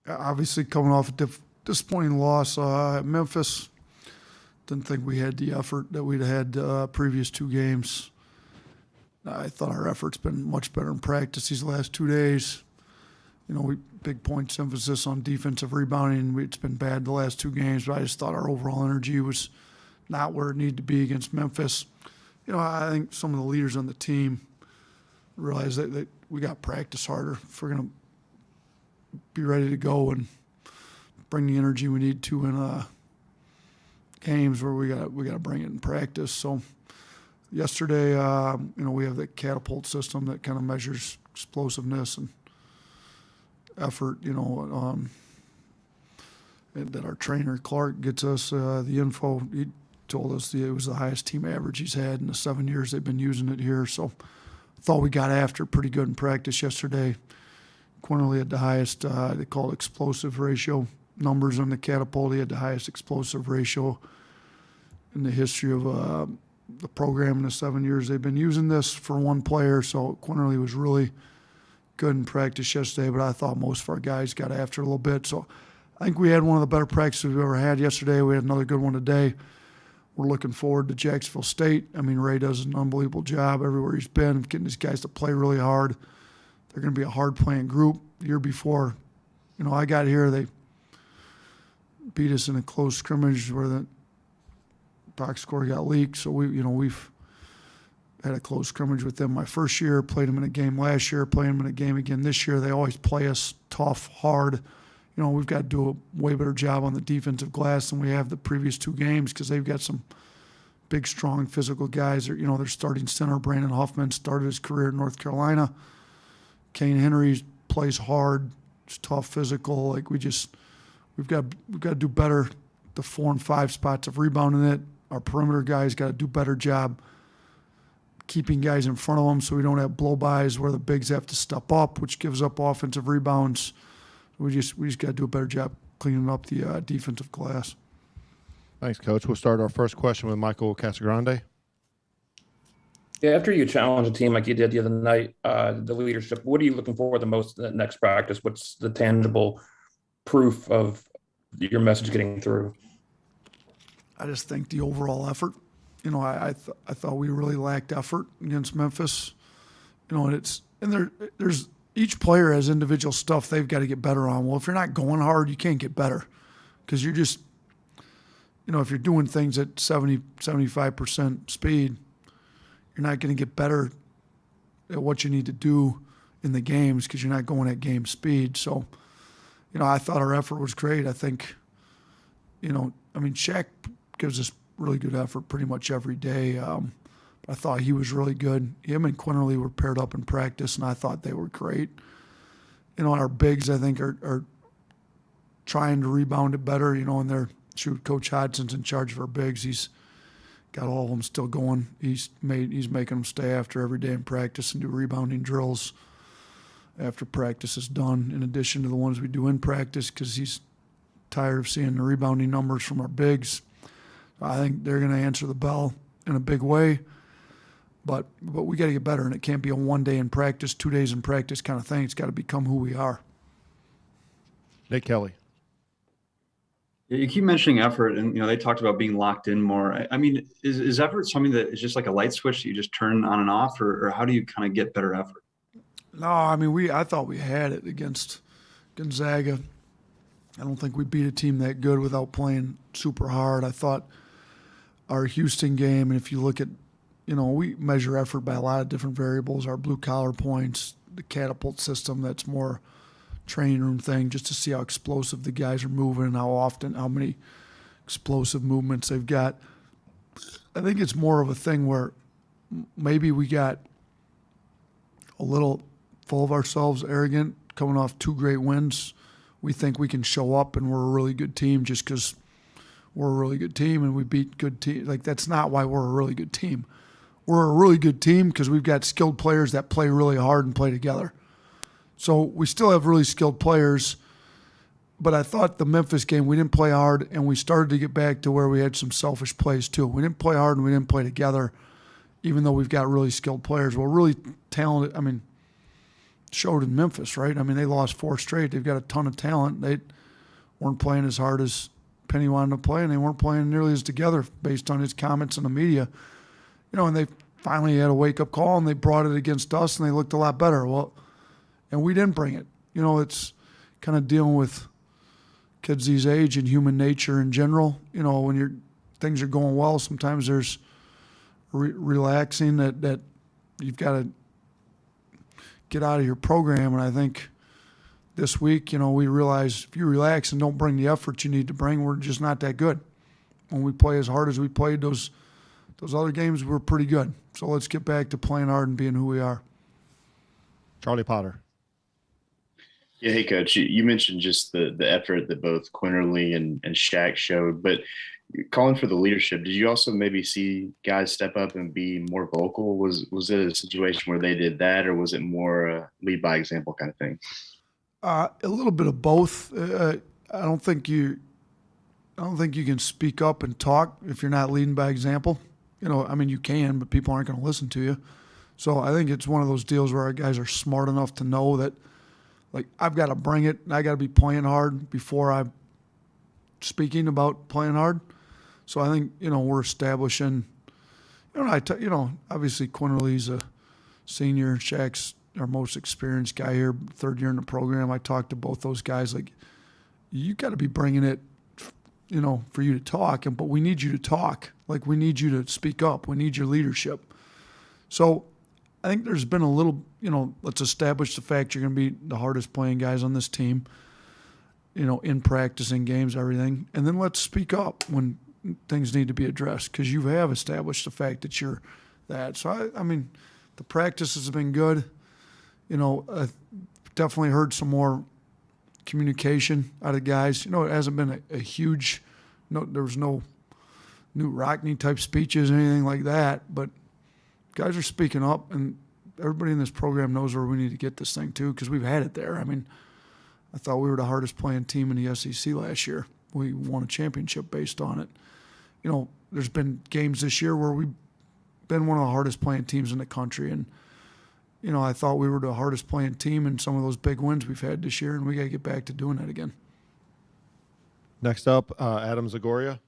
obviously coming off a disappointing loss at Memphis. Didn't think we had the effort that we'd had previous two games. I thought our effort's been much better in practice these last 2 days. Big points emphasis on defensive rebounding. It's been bad the last two games, but I just thought our overall energy was not where it needed to be against Memphis. I think some of the leaders on the team realize that we got to practice harder if we're going to be ready to go and bring the energy we need to in games where we got to bring it in practice. So yesterday, we have the catapult system that kind of measures explosiveness and effort, and that our trainer Clark gets us the info. He told us it was the highest team average he's had in the 7 years they've been using it here. So I thought we got after pretty good in practice yesterday. Quinterly had the highest, they call it explosive ratio numbers on the catapult. He had the highest explosive ratio in the history of the program in the 7 years they've been using this for one player. So Quinterly was really good in practice yesterday, but I thought most of our guys got after it a little bit. So I think we had one of the better practices we've ever had yesterday. We had another good one today. We're looking forward to Jacksonville State. Ray does an unbelievable job everywhere he's been, getting these guys to play really hard. They're going to be a hard-playing group. The year before, I got here, they beat us in a close scrimmage where the box score got leaked. So we've had a close scrimmage with them my first year, played them in a game last year, played them in a game again this year. They always play us tough, hard. We've got to do a way better job on the defensive glass than we have the previous two games because they've got some big, strong, physical guys. Their starting center, Brandon Huffman, started his career in North Carolina. Kane Henry plays hard, it's tough, physical. We've got to do better the 4 and 5 spots of rebounding it. Our perimeter guys got to do a better job keeping guys in front of them so we don't have blow-bys where the bigs have to step up, which gives up offensive rebounds. We just got to do a better job cleaning up the defensive glass. Thanks, Coach. We'll start our first question with Michael Casagrande. Yeah, after you challenge a team like you did the other night, the leadership, what are you looking for the most in the next practice? What's the tangible proof of your message getting through? I just think the overall effort. I thought we really lacked effort against Memphis. There's each player has individual stuff they've got to get better on. Well, if you're not going hard, you can't get better because you're just, if you're doing things at 70, 75% speed, you're not going to get better at what you need to do in the games because you're not going at game speed. So, I thought our effort was great. I think, Shaq gives us really good effort pretty much every day. I thought he was really good. Him and Quinterly were paired up in practice, and I thought they were great. Our bigs, I think, are trying to rebound it better, and Coach Hodgson's in charge of our bigs. He's got all of them still going. He's making them stay after every day in practice and do rebounding drills after practice is done, in addition to the ones we do in practice, because he's tired of seeing the rebounding numbers from our bigs. I think they're going to answer the bell in a big way. But we got to get better, and it can't be a 1 day in practice, 2 days in practice kind of thing. It's got to become who we are. Nick Kelly. Yeah, you keep mentioning effort, and they talked about being locked in more. Is effort something that is just like a light switch that you just turn on and off, or how do you kind of get better effort? No, I thought we had it against Gonzaga. I don't think we beat a team that good without playing super hard. I thought our Houston game, and if you look at, we measure effort by a lot of different variables, our blue-collar points, the catapult system, that's more training room thing, just to see how explosive the guys are moving and how many explosive movements they've got. I think it's more of a thing where maybe we got a little full of ourselves, arrogant, coming off 2 great wins. We think we can show up and we're a really good team just because we're a really good team and we beat good teams. That's not why we're a really good team. We're a really good team because we've got skilled players that play really hard and play together. So we still have really skilled players, but I thought the Memphis game, we didn't play hard, and we started to get back to where we had some selfish plays too. We didn't play hard and we didn't play together, even though we've got really skilled players. We're really talented. showed in Memphis, right? I mean, they lost 4 straight. They've got a ton of talent. They weren't playing as hard as Penny wanted to play, and they weren't playing nearly as together based on his comments in the media. And they finally had a wake-up call, and they brought it against us, and they looked a lot better. Well, and we didn't bring it. It's kind of dealing with kids these age and human nature in general. When things are going well, sometimes there's relaxing that you've got to get out of your program. And I think this week, we realize if you relax and don't bring the effort you need to bring, we're just not that good. When we play as hard as we played those other games, we're pretty good. So let's get back to playing hard and being who we are. Charlie Potter. Yeah, hey, Coach. You mentioned just the effort that both Quinterly and Shaq showed, but calling for the leadership, did you also maybe see guys step up and be more vocal? Was it a situation where they did that, or was it more lead by example kind of thing? A little bit of both. I don't think you can speak up and talk if you're not leading by example. You can, but people aren't going to listen to you. So I think it's one of those deals where our guys are smart enough to know that, like, I've got to bring it, and I got to be playing hard before I'm speaking about playing hard. So I think, we're establishing, obviously Quinterly's a senior, Shaq's our most experienced guy here, 3rd year in the program. I talked to both those guys, like, you got to be bringing it, for you to talk, but we need you to talk. Like, we need you to speak up. We need your leadership. So I think there's been a little, let's establish the fact you're going to be the hardest playing guys on this team, in practice, in games, everything. And then let's speak up when things need to be addressed, because you have established the fact that you're that. So, the practice has been good. I've definitely heard some more communication out of guys. It hasn't been a huge, there was no Newt Rockney type speeches or anything like that, but guys are speaking up, and everybody in this program knows where we need to get this thing to, because we've had it there. I thought we were the hardest playing team in the SEC last year. We won a championship based on it. There's been games this year where we've been one of the hardest playing teams in the country, and I thought we were the hardest playing team in some of those big wins we've had this year, and we got to get back to doing that again. Next up, Adam Zagoria.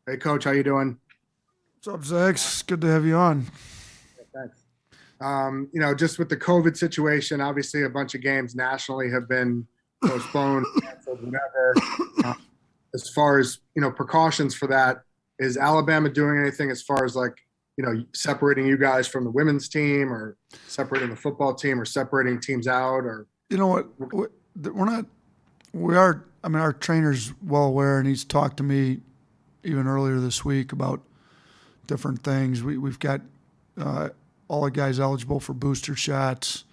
Hey, Coach, how you doing? What's up, Zach? It's good to have you on. Thanks. Just with the COVID situation, obviously a bunch of games nationally have been postponed, canceled, whatever. As far as, precautions for that, is Alabama doing anything as far as, like, separating you guys from the women's team, or separating the football team, or separating teams out? Or our trainer's well aware, and he's talked to me even earlier this week about different things. We've got all the guys eligible for booster shots,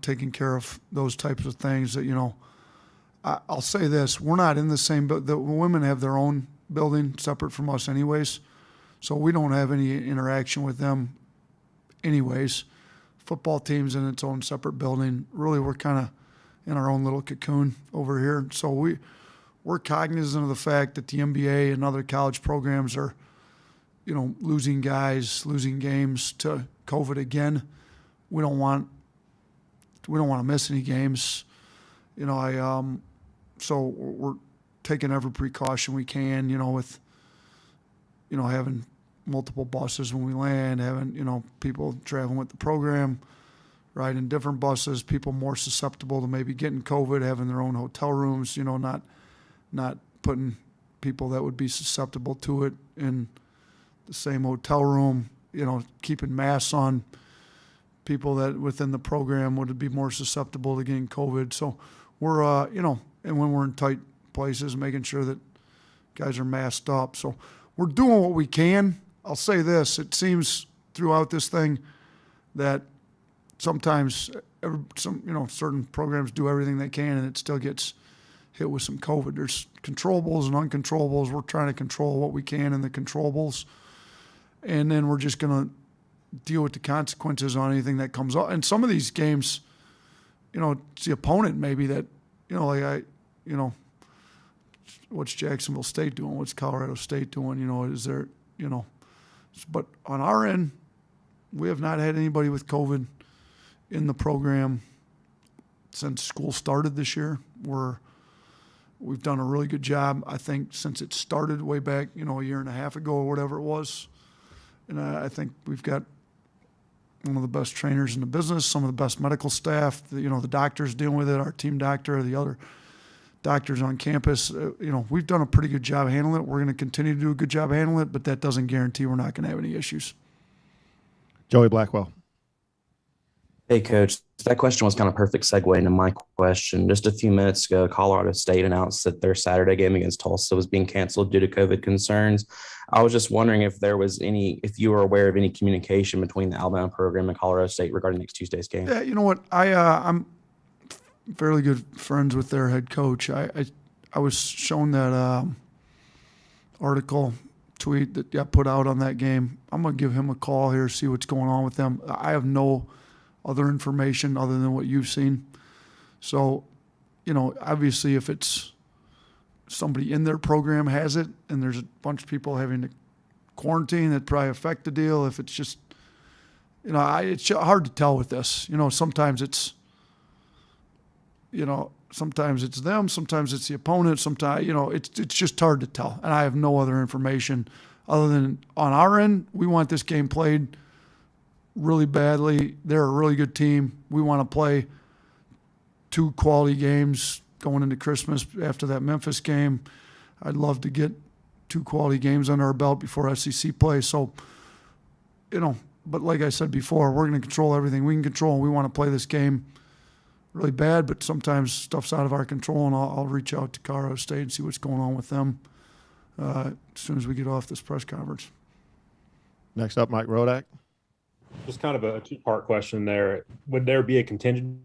taking care of those types of things that, I'll say this, we're not in the same, but the women have their own building separate from us anyways. So we don't have any interaction with them anyways. Football team's in its own separate building. Really, we're kind of in our own little cocoon over here. So we're cognizant of the fact that the NBA and other college programs are, losing guys, losing games to COVID again. We don't want to miss any games. So we're taking every precaution we can, with, having multiple buses when we land, having, people traveling with the program, riding different buses, people more susceptible to maybe getting COVID, having their own hotel rooms, not putting people that would be susceptible to it in the same hotel room, keeping masks on people that within the program would be more susceptible to getting COVID. So we're, and when we're in tight places, making sure that guys are masked up. So we're doing what we can. I'll say this, it seems throughout this thing that sometimes certain programs do everything they can and it still gets hit with some COVID. There's controllables and uncontrollables. We're trying to control what we can in the controllables. And then we're just going to deal with the consequences on anything that comes up. And some of these games, it's the opponent maybe that, what's Jacksonville State doing? What's Colorado State doing? Is there, but on our end, we have not had anybody with COVID in the program since school started this year. We've done a really good job, I think, since it started way back, a year and a half ago or whatever it was. And I think we've got one of the best trainers in the business, some of the best medical staff, the doctors dealing with it, our team doctor, the other doctors on campus. We've done a pretty good job handling it. We're going to continue to do a good job handling it, but that doesn't guarantee we're not going to have any issues. Joey Blackwell. Hey, Coach. That question was kind of perfect segue into my question. Just a few minutes ago, Colorado State announced that their Saturday game against Tulsa was being canceled due to COVID concerns. I was just wondering if if you were aware of any communication between the Alabama program and Colorado State regarding next Tuesday's game. Yeah, you know what? I'm fairly good friends with their head coach. I was shown that article tweet that got put out on that game. I'm going to give him a call here, see what's going on with them. I have no other information other than what you've seen. So, obviously if it's somebody in their program has it and there's a bunch of people having to quarantine, that probably affect the deal. If it's just, it's hard to tell with this. Sometimes it's, sometimes it's them, sometimes it's the opponent, sometimes, it's just hard to tell. And I have no other information other than on our end, we want this game played really badly. They're a really good team. We want to play 2 quality games going into Christmas after that Memphis game. I'd love to get 2 quality games under our belt before SEC play. So, but like I said before, we're going to control everything we can control, and we want to play this game really bad, but sometimes stuff's out of our control, and I'll reach out to Colorado State and see what's going on with them as soon as we get off this press conference. Next up, Mike Rodak. Just kind of a 2-part question there. Would there be a contingent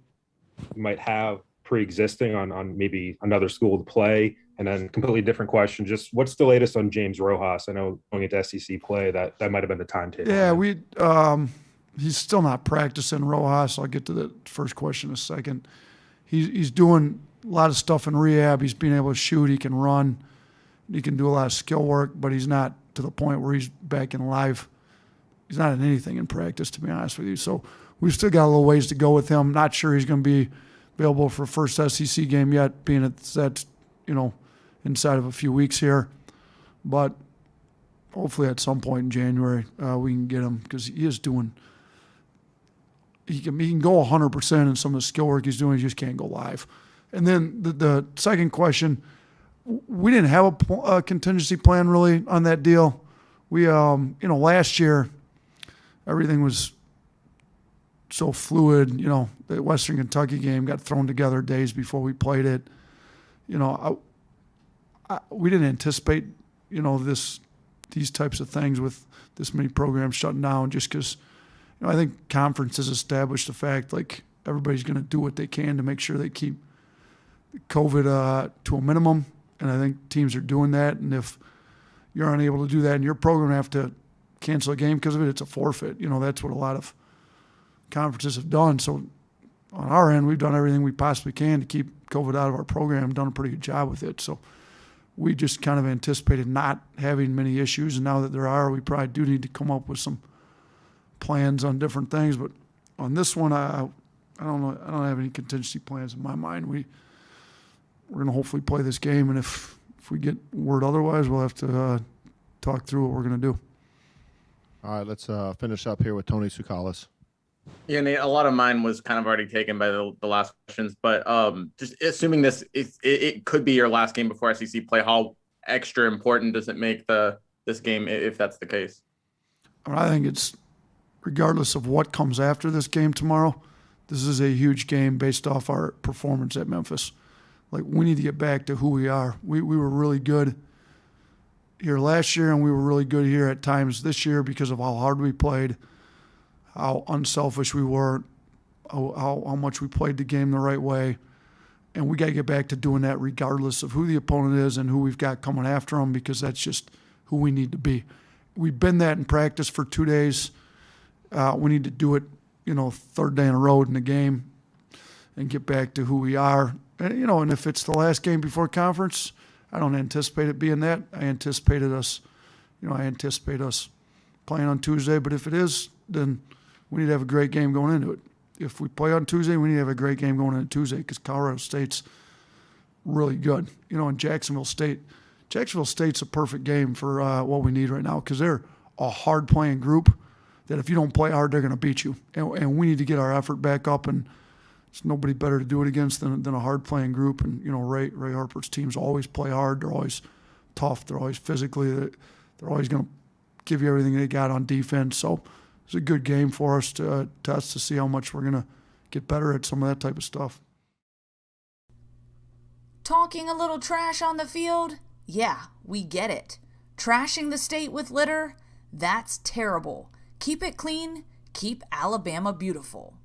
you might have pre-existing on maybe another school to play? And then completely different question, just what's the latest on James Rojas? I know going into SEC play, that might have been the timetable. Yeah, he's still not practicing, Rojas. I'll get to the first question in a second. He's doing a lot of stuff in rehab. He's being able to shoot. He can run. He can do a lot of skill work, but he's not to the point where he's back in live. He's not in anything in practice, to be honest with you. So we've still got a little ways to go with him. Not sure he's going to be available for first SEC game yet, being that's inside of a few weeks here. But hopefully at some point in January we can get him, because he is doing. He can go 100% in some of the skill work he's doing. He just can't go live. And then the second question, we didn't have a contingency plan really on that deal. We last year everything was so fluid. The Western Kentucky game got thrown together days before we played it. We didn't anticipate these types of things with this many programs shutting down, just because I think conferences established the fact like everybody's going to do what they can to make sure they keep COVID to a minimum, and I think teams are doing that. And if you're unable to do that in your program, have to cancel a game because of it, it's a forfeit. That's what a lot of conferences have done. So on our end, we've done everything we possibly can to keep COVID out of our program, done a pretty good job with it. So we just kind of anticipated not having many issues, and now that there are, we probably do need to come up with some plans on different things. But on this one, I don't know. I don't have any contingency plans in my mind. We're going to hopefully play this game, and if we get word otherwise, we'll have to talk through what we're going to do. All right, let's finish up here with Tony Tsoukalas. Yeah, Nate, a lot of mine was kind of already taken by the last questions, but just assuming this, it could be your last game before SEC play, how extra important does it make this game if that's the case? I think it's, regardless of what comes after this game tomorrow, this is a huge game based off our performance at Memphis. Like, we need to get back to who we are. We were really good here last year, and we were really good here at times this year because of how hard we played, how unselfish we were, how much we played the game the right way. And we got to get back to doing that regardless of who the opponent is and who we've got coming after them, because that's just who we need to be. We've been that in practice for 2 days. We need to do it, third day in a row in the game and get back to who we are. And, and if it's the last game before conference, I don't anticipate it being that. I anticipate us playing on Tuesday. But if it is, then we need to have a great game going into it. if we play on Tuesday, we need to have a great game going into Tuesday because Colorado State's really good. You know, and Jacksonville State's a perfect game for what we need right now because they're a hard-playing group that if you don't play hard, they're going to beat you. And we need to get our effort back up, and there's nobody better to do it against than a hard-playing group. And, you know, Ray Harper's teams always play hard. They're always tough. They're always physically. They're always going to give you everything they got on defense. So it's a good game for us to test to see how much we're going to get better at some of that type of stuff. Talking a little trash on the field? Yeah, we get it. Trashing the state with litter? That's terrible. Keep it clean. Keep Alabama beautiful.